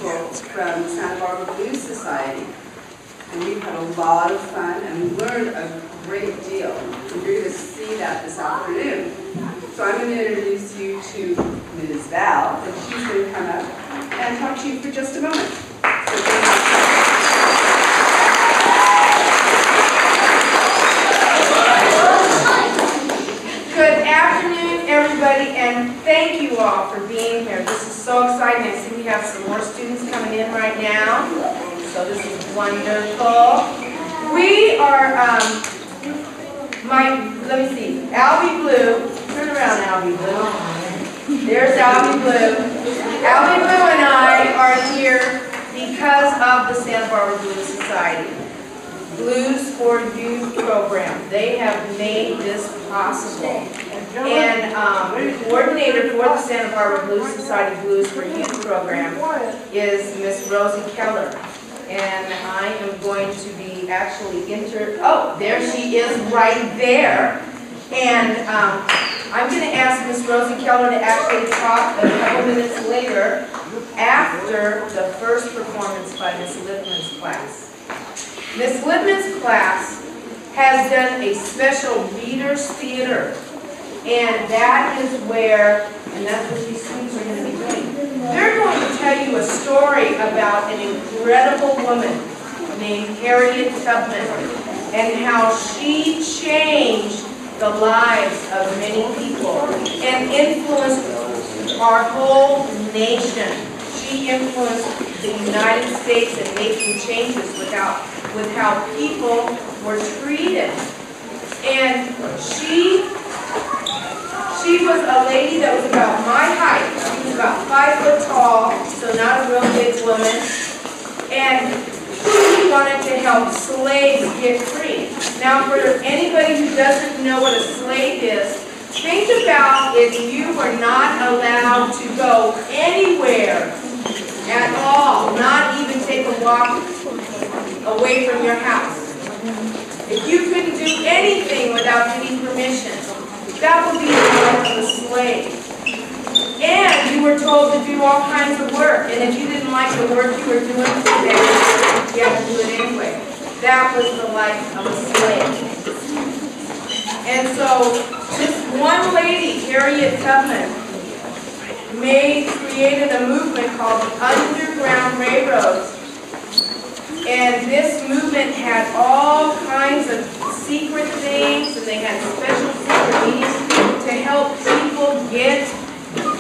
people from the Santa Barbara Blues Society. And we've had a lot of fun and learned a great deal. And you're going to see that this afternoon. So I'm going to introduce you to Ms. Val, and she's going to come up and talk to you for just a moment. Good afternoon, everybody, and thank you all for being here. This is so exciting. I see we have some more students coming in right now, so this is wonderful. We are, let me see, Albie Blue. Turn around, Albie Blue. There's Albie Blue. Albie Blue and I are here because of the Santa Barbara Blues Society. Blues for Youth program. They have made this possible. And the coordinator for the Santa Barbara Blues Society Blues for Youth program is Miss Rosie Keller. And I am going to be actually oh, there she is right there. And I'm going to ask Miss Rosie Keller to actually talk a couple minutes later after the first performance by Miss Lipman's class. Miss Lipman's class has done a special readers theater, and that is where, and that's what these students are going to be doing. They're going to tell you a story about an incredible woman named Harriet Tubman and how she changed the lives of many people and influenced our whole nation. She influenced the United States in making changes with how people were treated. And she was a lady that was about my height. She was about 5 foot tall, so not a real big woman. And she wanted to help slaves get free. Now, for anybody who doesn't know what a slave is, think about if you were not allowed to go anywhere at all, not even take a walk away from your house. If you couldn't do anything without getting permission, that would be the life of a slave. And you were told to do all kinds of work, and if you didn't like the work you were doing today, you had to do it anyway. That was the life of a slave. And so, this one lady, Harriet Tubman, created a movement called the Underground Railroads. And this movement had all kinds of secret things, and they had special secret meetings to help people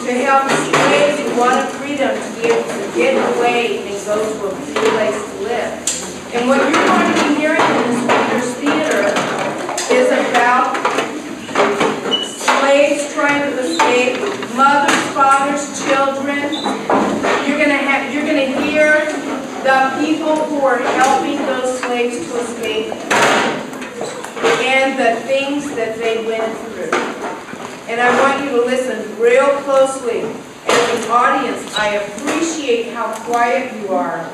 to help slaves who wanted freedom to be able to get away and go to a free place to live. And what you're going to be hearing in this readers theater is about slaves trying to escape, mothers, fathers, children. You're going to hear the people who are helping those slaves to escape and the things that they went through. And I want you to listen real closely. As an audience, I appreciate how quiet you are,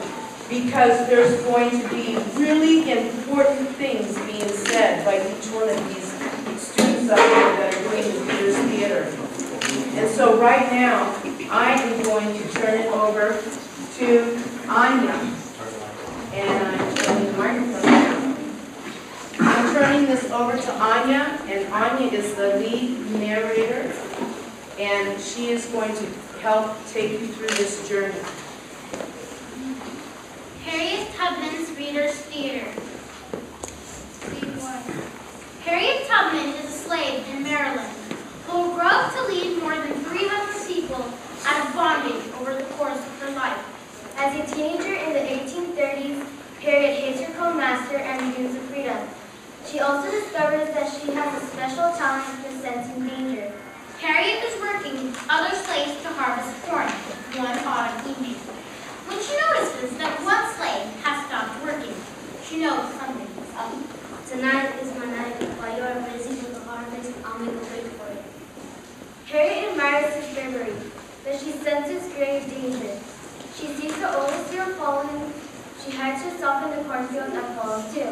because there's going to be really important things being said by each one of these students out there that are doing the Readers Theater. And so right now, I am going to turn it over to Anya. And I'm turning the microphone down. I'm turning this over to Anya, and Anya is the lead narrator, and she is going to help take you through this journey. Harriet Tubman's Readers Theater. Scene 1. Harriet Tubman is a slave in Maryland who will grow up to lead more than 300 people out of bondage over the course of her life. As a teenager in the 1830s, Harriet hates her co-master and dreams of freedom. She also discovers that she has a special talent for sensing danger. Harriet is working with other slaves to harvest corn one autumn evening, when she notices that one slave has stopped working. She knows something is up. Tonight is my night. While you are busy with the harvest, I'll make a break for it. Harriet admires his bravery, but she senses grave danger. She sees the overseer falling. She hides herself in the cornfield and falls too.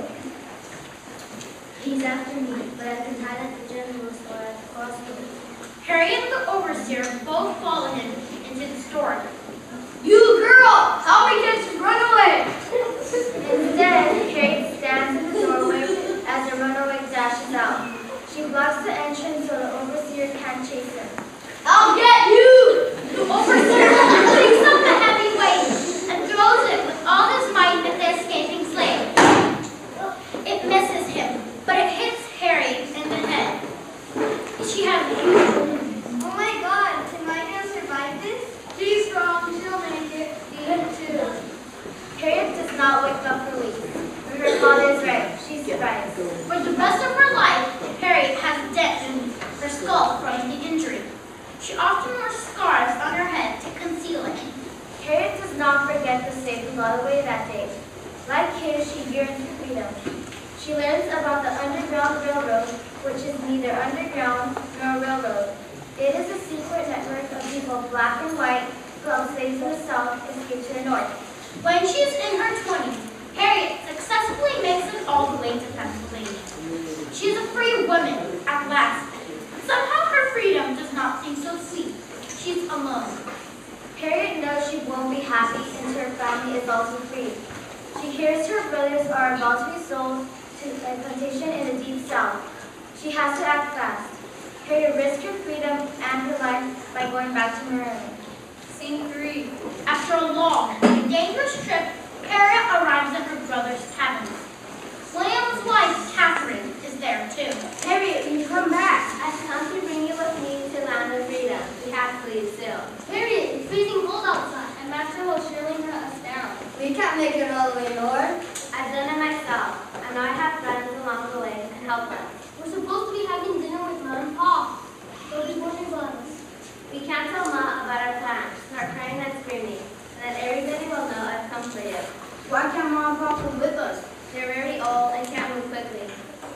He's after me, but I can hide at the general store at the crossroads. Harriet and the overseer both follow him into the store. You girl, how not wake up for weeks. Her father is right. She's right. For the rest of her life, Harriet has a dent in her skull from the injury. She often wears scarves on her head to conceal it. Harriet does not forget the safe lot away that day. Like his, she yearns for freedom. She learns about the Underground Railroad, which is neither underground nor railroad. It is a secret network of people, black and white, who held slaves in the South escape to the North. When she's in her 20s, Harriet successfully makes it all the way to Pennsylvania. She is a free woman at last. Somehow her freedom does not seem so sweet. She's alone. Harriet knows she won't be happy until her family is also free. She hears her brothers are about to be sold to a plantation in the deep South. She has to act fast. Harriet risks her freedom and her life by going back to Maryland. Scene 3. After a long and dangerous trip, Harriet arrives at her brother's cabin. William's wife, Catherine, is there too. Harriet, you come back. I've come to bring you with me to land of freedom. We have to leave soon. Harriet, it's freezing cold outside, and Master will surely hunt us down. We can't make it all the way north. I've done it myself. I know I have friends along the way and help us. We're supposed to be having dinner with Mom and Pa. They'll be wondering about us. We can't tell Ma about our plans. Start crying and screaming, and then everybody will know I've come for you. Why can't Mom and Pa come with us? They're very old and can't move quickly.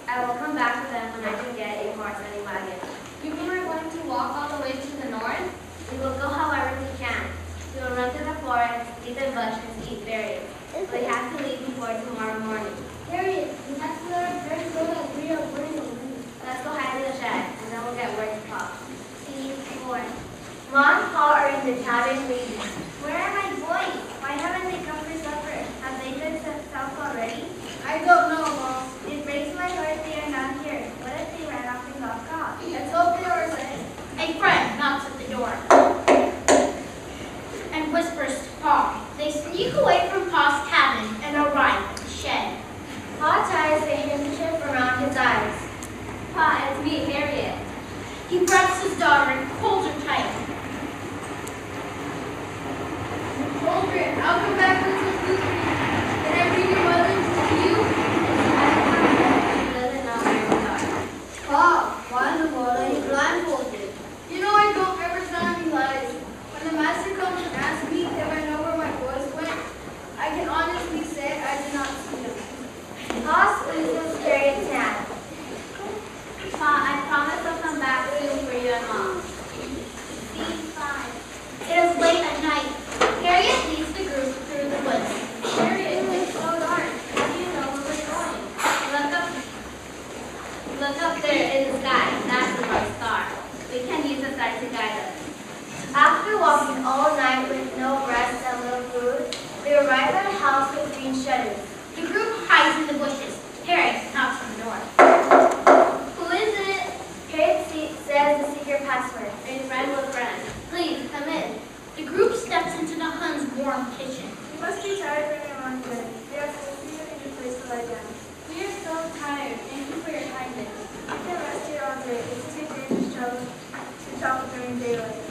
I will come back for them when I can get a horse and a wagon. You mean we're going to walk all the way to the north? We will go however we can. We will run through the forest, eat the bushes, eat berries. But we have to leave before tomorrow morning. Harriet, we have to let our parents know that we are running away. Let's go hide in the shed, and then we'll get word to Pop. Scene 4. Mom and Paul are in the cabin reading. Where are my boys? Why haven't they come for supper? Have they been south already? I don't know, Mom. It breaks my heart they are not here. What if they ran off and got caught? Let's hope they were safe. A friend knocks at the door and whispers to Pa. They sneak away from Pa's cabin and arrive at the shed. Pa ties a handkerchief around his eyes. Pa, it's me, Harriet. He grabs his daughter and pulls her tight. Margaret, I'll come back with some food. Can I bring your mother to you? She doesn't know where we are. Pa, why in the world are you blindfolded? You know I don't ever tell any lies. When the master comes and asks me if I know where my boys went, I can honestly say I did not see them. Pa squeezes Harriet's hand. Pa, I promise I'll come back soon for you and Mom. Scene 5. It is late at night. Harriet leads the group through the woods. Harriet, it's so dark. How do you know where we're going? Look up there in the sky. That's the North Star. We can use the star to guide us. After walking all night with no rest and little food, they arrived at a house with green shutters. The group hides in the bushes. Harriet knocks on the door. Who is it? Harriet says the secret password. A friend with friends. Please, come in. The group steps into the Hun's warm kitchen. You must be tired bringing along good. They are supposed to be in a place to lie down. We are so tired. Thank you for your kindness. You can rest here all day. This is a dangerous travel to travel during daylight.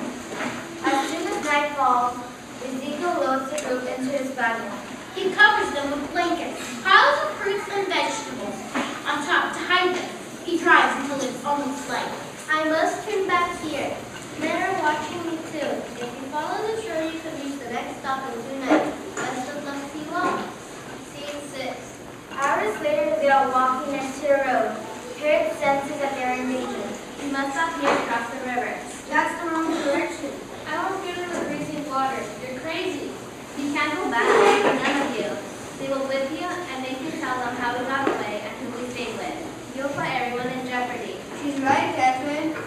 As soon as night falls, Ezekiel loads the group into his wagon. He covers them with blankets, piles of fruits and vegetables on top to hide them. He drives until it's almost light. I must turn back here. Men are watching me too. If you follow the trail, you can reach the next stop in 2 nights. Best of luck to you all. Scene 6. Hours later, they are walking next to the road. Harriet senses that they are in danger. We must stop here and cross the river. That's the wrong direction. I don't get in the freezing water. You're crazy. You can't go back there, none of you. They will whip you and make you tell them how we got away and who we stayed with. You'll put everyone in jeopardy. She's right, Catherine.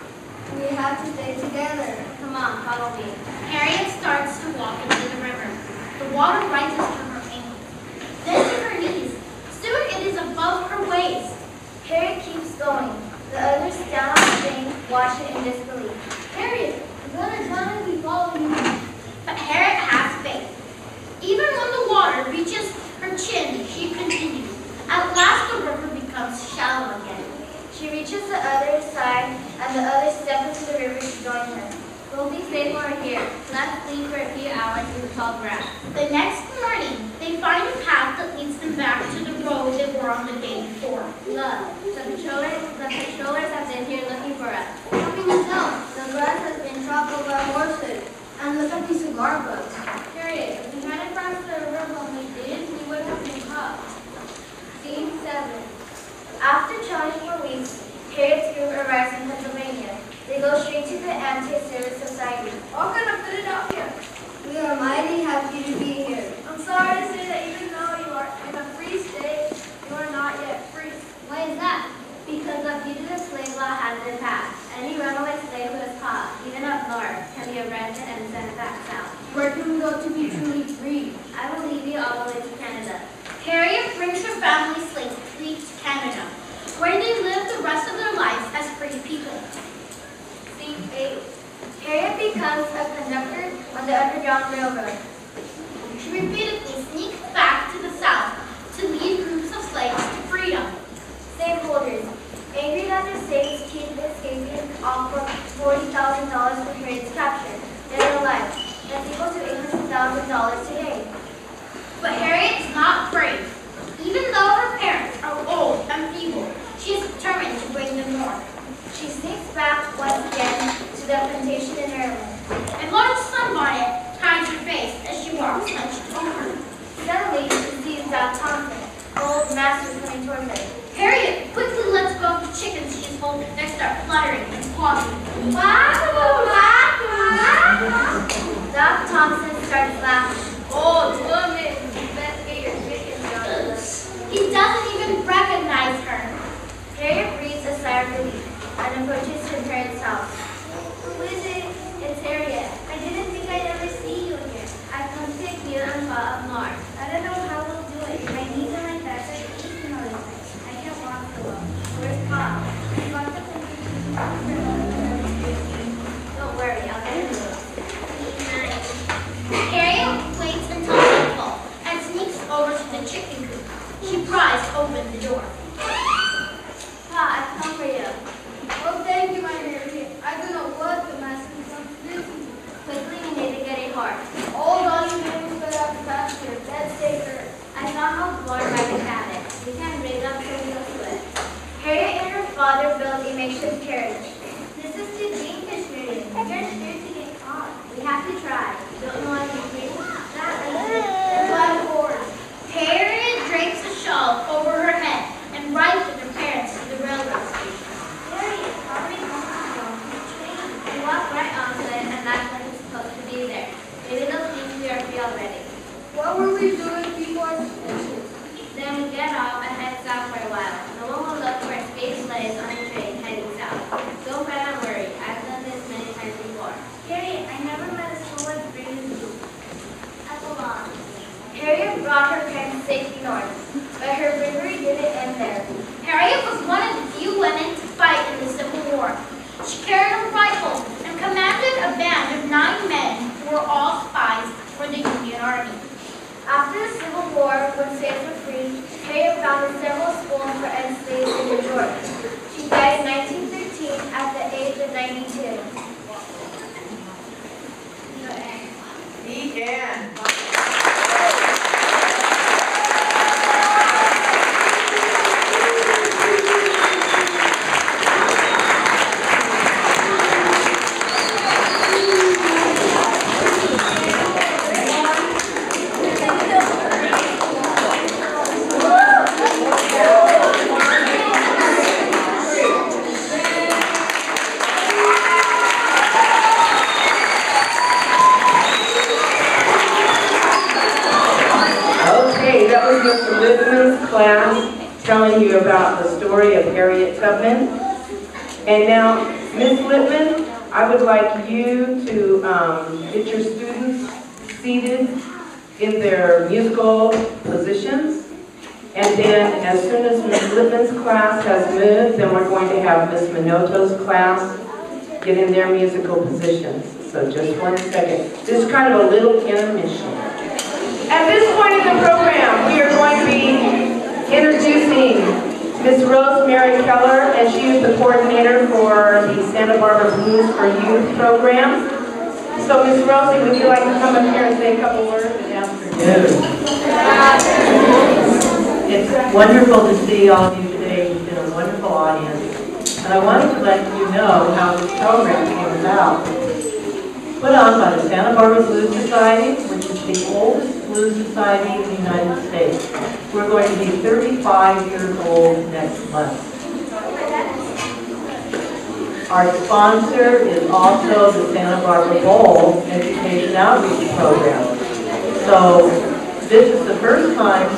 We have to stay together. Come on, follow me. Harriet starts to walk into the river. The water rises to her ankles, then to her knees. Soon it is above her waist. Harriet keeps going. The others stand on the bank, watch it in disbelief. Harriet, we're gonna drown if we follow you. But Harriet has faith. Even when the water reaches her chin, she continues. At last the river becomes shallow again. She reaches the other side, and the others step into the river to join her. We'll be safe over here. Let's sleep for a few hours in the tall grass. The next morning, they find a path that from the day before. Look, the patrollers have been here looking for us. How can you tell? The grass has been trampled by horses, and look at these cigar butts. Period. If we hadn't crossed the river when we did, we would have been caught. Scene 7. After traveling for weeks, Harriet's group arrives in Pennsylvania. They go straight to the Anti-Service Society. How can I put it out here? We are mighty happy to be here. I'm sorry to say that even though you are in a free state, you are not yet free. Why is that? Because the fugitive slave law has been passed. Any runaway slave who is caught, even up north, can be arrested and sent back south. Where can we go to be truly free? I will leave you all the way to Canada. Harriet brings her family slaves free to Canada, where they live the rest of their lives as free people. Scene 8. Harriet becomes a conductor on the Underground Railroad. She repeatedly sneaks back to the south to lead groups of slaves to freedom. Slaveholders, angry that their slaves keep escaping, offer $40,000 for Harriet's capture. Dead or alive. That's equal to $800,000 today. But Harriet is not brave. Even though her parents are old and feeble, she is determined to bring them north. She sneaks back once again to the plantation in Maryland. A large sunbonnet hides her face as she walks hunched over. Suddenly, she sees Doc Thompson, her old master, coming towards her. Harriet quickly lets go of the chickens she is holding. They start fluttering and clawing. Doc Thompson starts laughing. Oh, woman, you best get your chickens out of this. He doesn't even recognize her. Harriet breathes a sigh of relief and approaches her parents' house. Who is it? It's Harriet. I didn't think I'd ever see you here. I've come to pick you and Pa up north. I don't know how we'll do it. My knees are like that. I can't walk so well. Where's Pa? He got the Don't worry, I'll get him to you. Harriet waits until nightfall and sneaks over to the chicken coop. She pries open the door. Pa, I've come for you. Oh, thank you, my Harriet. I don't know what the master wants to do. Quickly, we need to get a horse. All Dolly made was out the pasture. Let's take her. I found how born by the cabin. We can rig up the wheels to it. Harriet and her father built a makeshift carriage. This is too dangerous, Miriam. You're scared to get caught. We have to try. Don't know what to do. That's why I'm bored. Harriet drapes a shawl over her head and rides with her parents to the railroad station. Harriet, how are we going to go on the train? We walk right onto it and act like it's supposed to be there. Maybe they'll think we are free already. What were we doing before the station? Then we get off and head south for a while. No one will look for escaped slaves on a train heading south. Don't fret and worry. I've done this many times before. Harriet, I never met a soul as brave as you. Epilogue. Harriet brought her parents safely north, but her bravery didn't end there. Harriet was one of the few women to fight in the Civil War. She carried a rifle and commanded a band of 9 men who were all spies for the Union Army. After the Civil War, when slaves were free, Harriet founded several schools for enslaved in New York. She died in 1913 at the age of 92. The end. Mr. Littman's class telling you about the story of Harriet Tubman. And now, Ms. Littman, I would like you to get your students seated in their musical positions. And then as soon as Ms. Littman's class has moved, then we're going to have Ms. Minoto's class get in their musical positions. So just one second. This is kind of a little intermission. At this point in the program, we are going to be introducing Ms. Rosemary Keller, and she is the coordinator for the Santa Barbara Blues for Youth program. So Ms. Rosie, would you like to come up here and say a couple words and ask her? Yes. It's wonderful to see all of you today. You've been a wonderful audience. And I wanted to let you know how this program came about. Put on by the Santa Barbara Blues Society, which is the oldest blues society in the United States. We're going to be 35 years old next month. Our sponsor is also the Santa Barbara Bowl Education Outreach Program. So this is the first time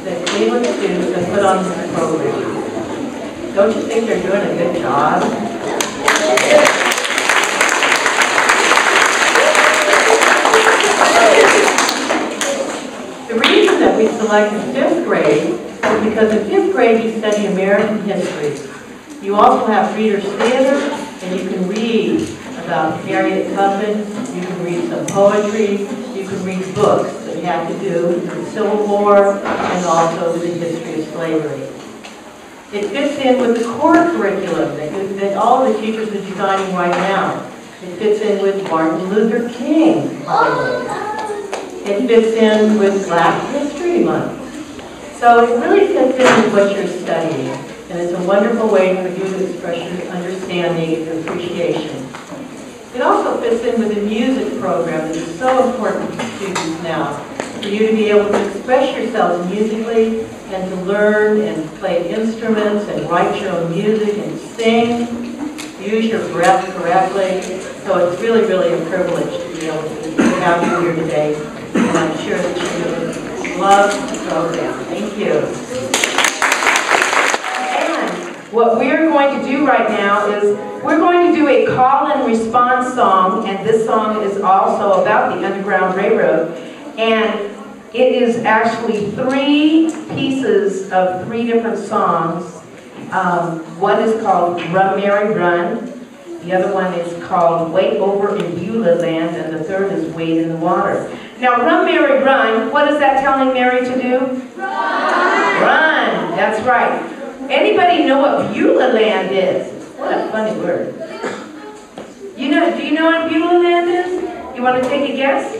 that Cleveland students have put on this program. Don't you think they're doing a good job? The reason that we selected 5th grade is because in 5th grade you study American history. You also have reader's theater, and you can read about Harriet Tubman, you can read some poetry, you can read books that have to do with the Civil War and also with the history of slavery. It fits in with the core curriculum that all the teachers are designing right now. It fits in with Martin Luther King holiday. It fits in with Black History Month. So it really fits in with what you're studying. And it's a wonderful way for you to express your understanding and appreciation. It also fits in with the music program that is so important to students now. For you to be able to express yourselves musically and to learn and play instruments and write your own music and sing, use your breath correctly. So it's really, really a privilege to be able to have you here today. And I'm sure that you love the program. Thank you. What we're going to do right now is we're going to do a call and response song, and this song is also about the Underground Railroad. And it is actually 3 pieces of 3 different songs. One is called Run Mary Run, the other one is called Way Over in Beulah Land, and the third is Wade in the Water. Now, Run Mary Run, what is that telling Mary to do? Run! Run, that's right. Anybody know what Beulah Land is? What a funny word. Do you know what Beulah Land is? You want to take a guess?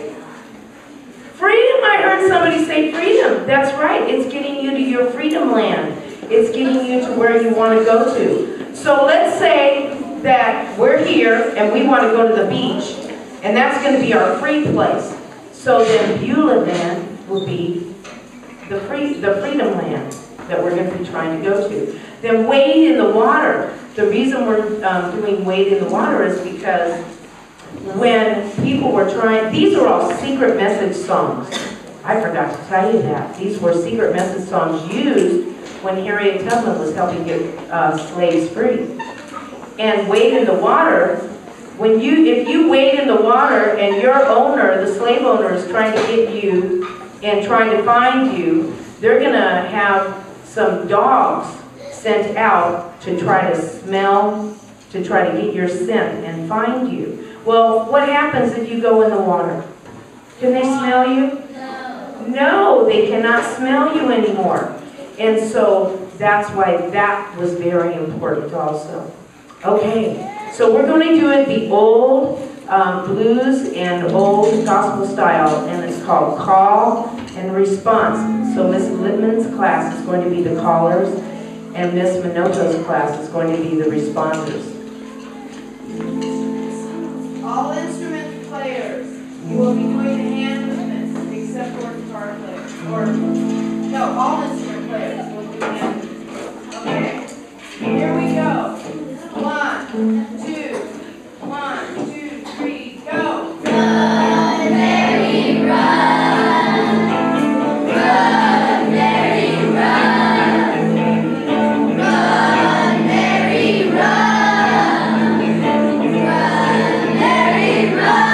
Freedom! I heard somebody say freedom. That's right. It's getting you to your freedom land. It's getting you to where you want to go to. So let's say that we're here and we want to go to the beach, and that's going to be our free place. So then Beulah Land will be the freedom land that we're going to be trying to go to. Then Wade in the Water. The reason we're doing Wade in the Water is because when people were trying, these are all secret message songs. I forgot to tell you that. These were secret message songs used when Harriet Tubman was helping get slaves free. And Wade in the Water, if you wade in the water and your owner, the slave owner, is trying to get you and trying to find you, they're going to have some dogs sent out to try to smell, to try to get your scent and find you. Well, what happens if you go in the water? Can they smell you? No. No, they cannot smell you anymore. And so that's why that was very important also. Okay, so we're going to do it the old blues and old gospel style, and it's called Call and Response. So Miss Littman's class is going to be the callers, and Miss Minoto's class is going to be the responders. All instrument players, you will be doing the hand movements, except for guitar players. No, all instrument players will do hand movements. Okay, here we go. 1, 2, 1, 2, 3, go. Run, Mary, run. Run, Mary, run. Run, Mary, run. Run, Mary, run.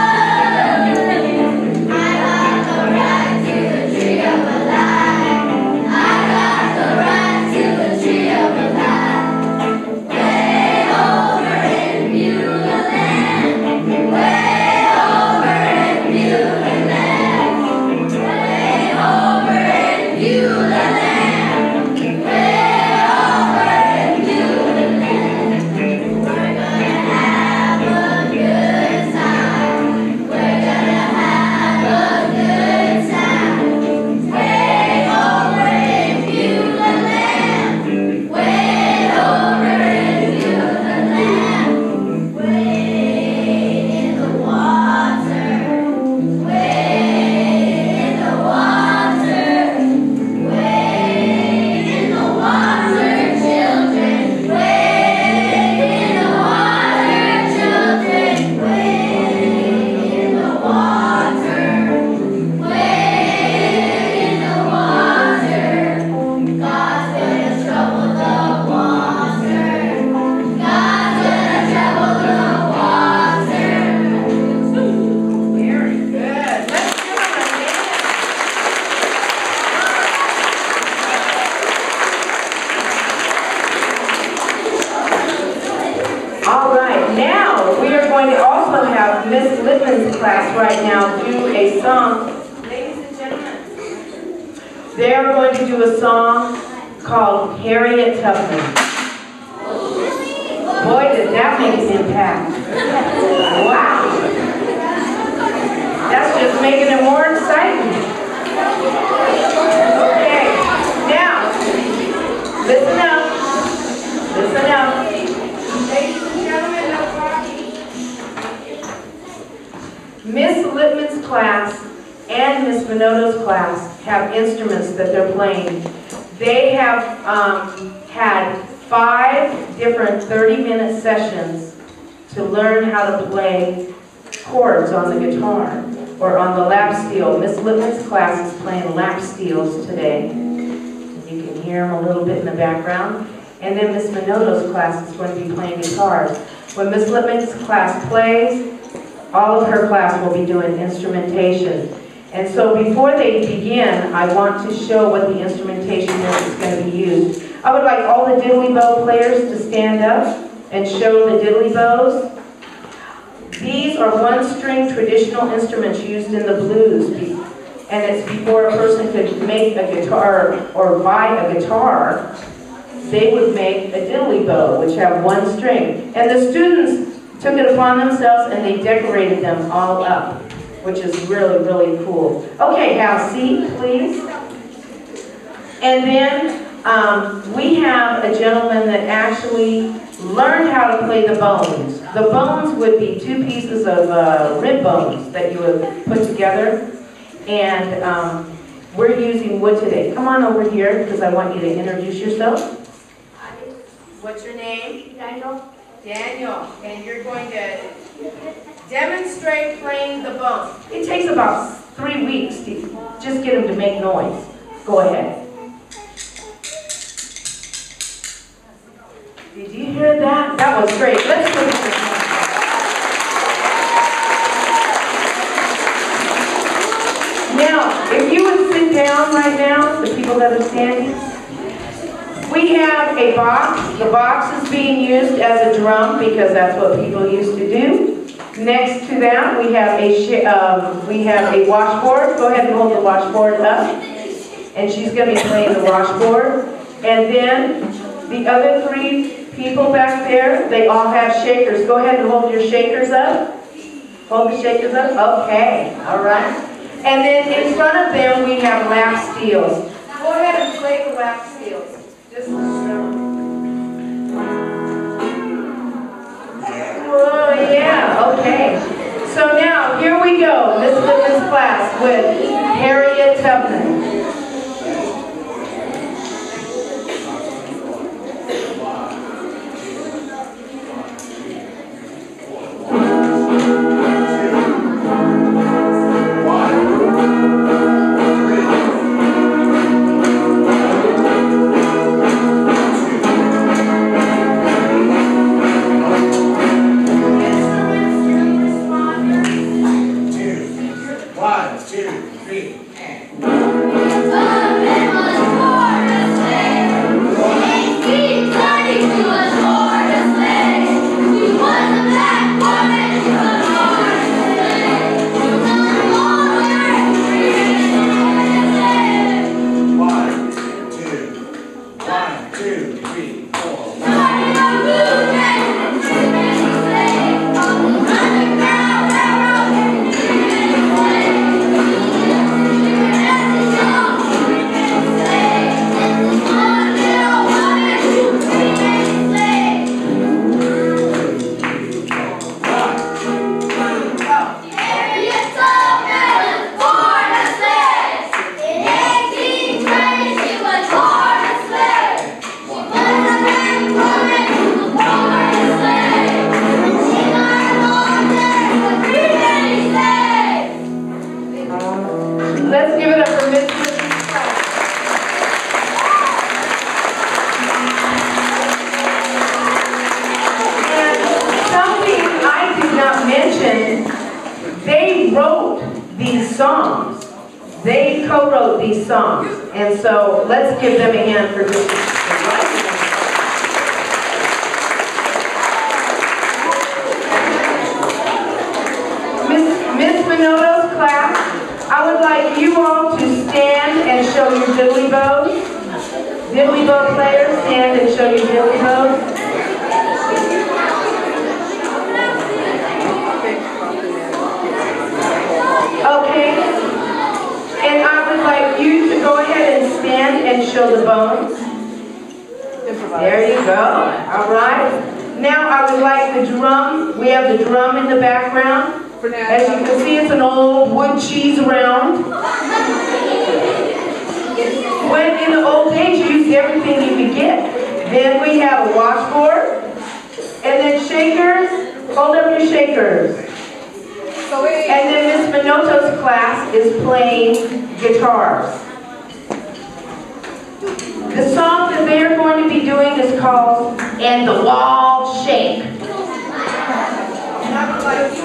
I got the right to the tree of life. I got the right now do a song. Ladies and gentlemen, they're going to do a song called Harriet Tubman. Boy, did that make an impact. Wow. That's just making it more exciting. Okay, now, listen up. Listen up. Ladies and gentlemen, no talking. Miss Littman's class and Miss Minotto's class have instruments that they're playing. They have had 5 different 30-minute sessions to learn how to play chords on the guitar or on the lap steel. Miss Littman's class is playing lap steels today. You can hear them a little bit in the background. And then Miss Minotto's class is going to be playing guitars. When Miss Littman's class plays, all of her class will be doing instrumentation. And so before they begin, I want to show what the instrumentation is going to be used. I would like all the diddly bow players to stand up and show the diddly bows. These are one-string traditional instruments used in the blues, and it's before a person could make a guitar or buy a guitar, they would make a diddly bow, which have 1 string. And the students took it upon themselves and they decorated them all up, which is really, really cool. Okay, Hal, seat, please. And then we have a gentleman that actually learned how to play the bones. The bones would be 2 pieces of rib bones that you would put together. And we're using wood today. Come on over here because I want you to introduce yourself. What's your name? Daniel. Daniel. And you're going to demonstrate playing the bones. It takes about 3 weeks to just get them to make noise. Go ahead. Did you hear that? That was great. Let's look at this. Now, if you would sit down right now, the people that are standing, we have a box. The box is being used as a drum because that's what people used to do. Next to that, we have a washboard. Go ahead and hold the washboard up. And she's going to be playing the washboard. And then the other 3 people back there, they all have shakers. Go ahead and hold your shakers up. Hold the shakers up. Okay. All right. And then in front of them, we have lap steels. Go ahead and play the lap steels. Just oh, yeah. Okay. So now, here we go. Miss Littman's class with Harriet Tubman. They co-wrote these songs, and so let's give them a hand for just Miss Minotto diddly bows? Diddly bow players, stand and show your diddly bows. Okay. And I would like you to go ahead and stand and show the bones. There you go. All right. Now I would like the drum. We have the drum in the background. As you can see, it's an old wood cheese round. When in the old days, you used everything you could get. Then we have a washboard. And then shakers. Hold up your shakers. And then Miss Minoto's class is playing guitars. The song that they are going to be doing is called "And the Walls Shake." And I would like you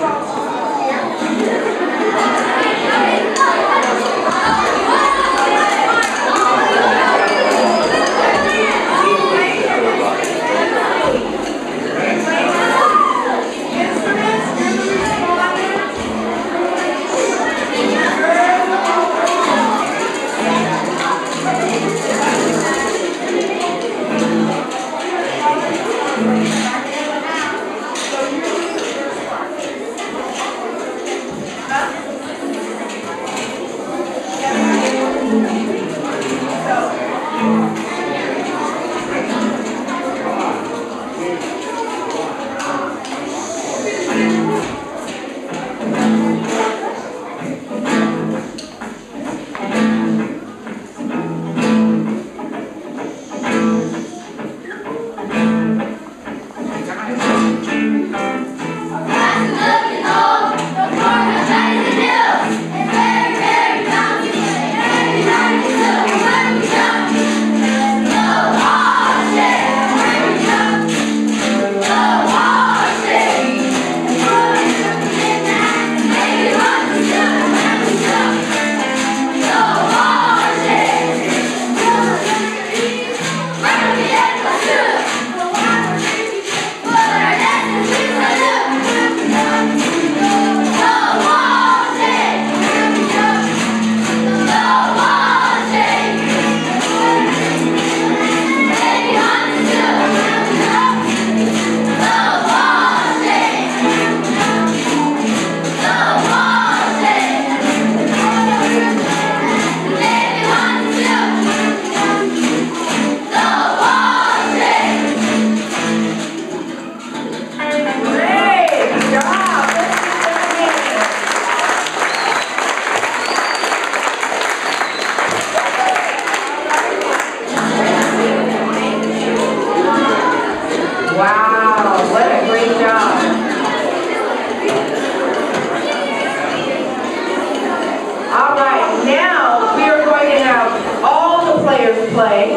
all to play.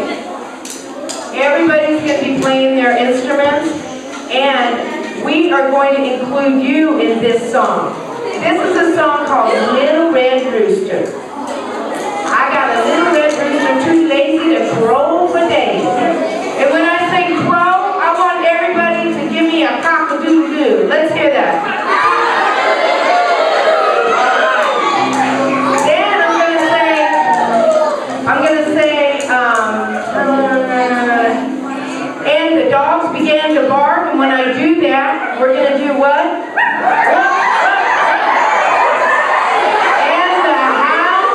Everybody's going to be playing their instruments, and we are going to include you in this song. This is a song called Little Red Rooster. I got a little red rooster too lazy to crow for days. And when I say crow, I want everybody to give me a cock-a-doodle-doo. Let's hear that. Then I'm going to say, and the dogs began to bark, and when I do that, we're going to do what? And the hound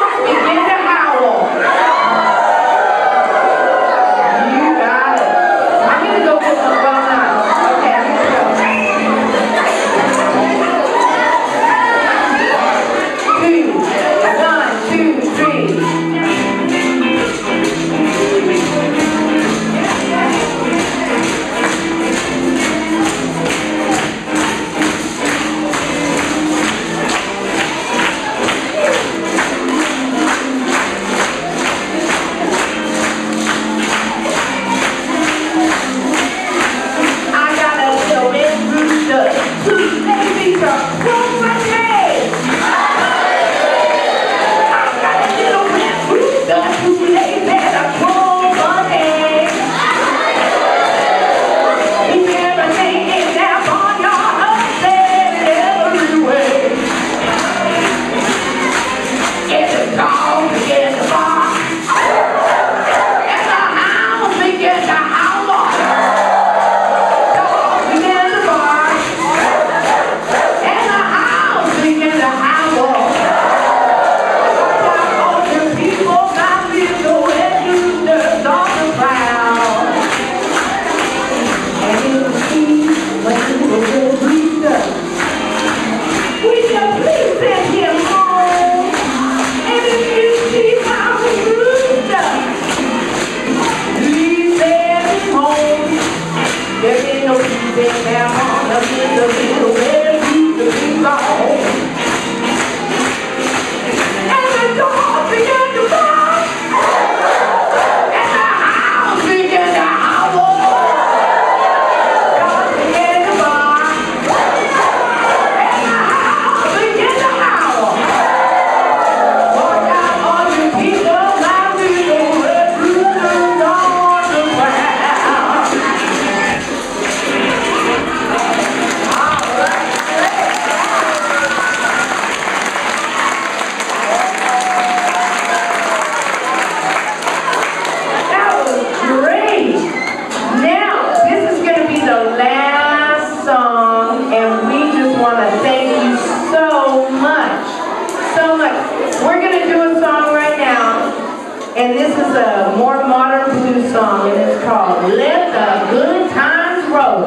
And this is a more modern blues song, and it's called Let the Good Times Roll.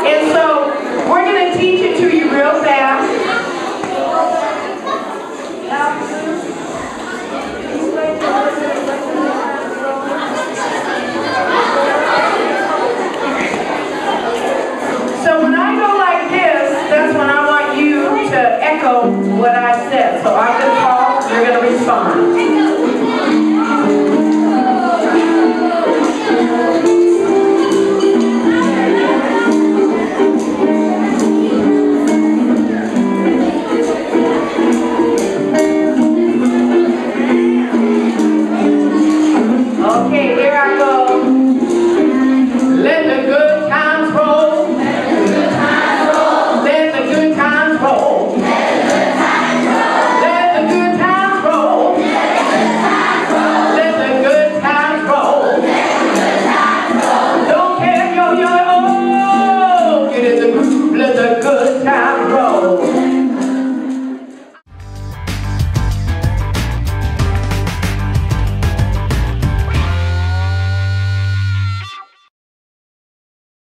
And so we're going to teach it to you real fast. So when I go like this, that's when I want you to echo what I said. So I'm going to call, you're going to respond.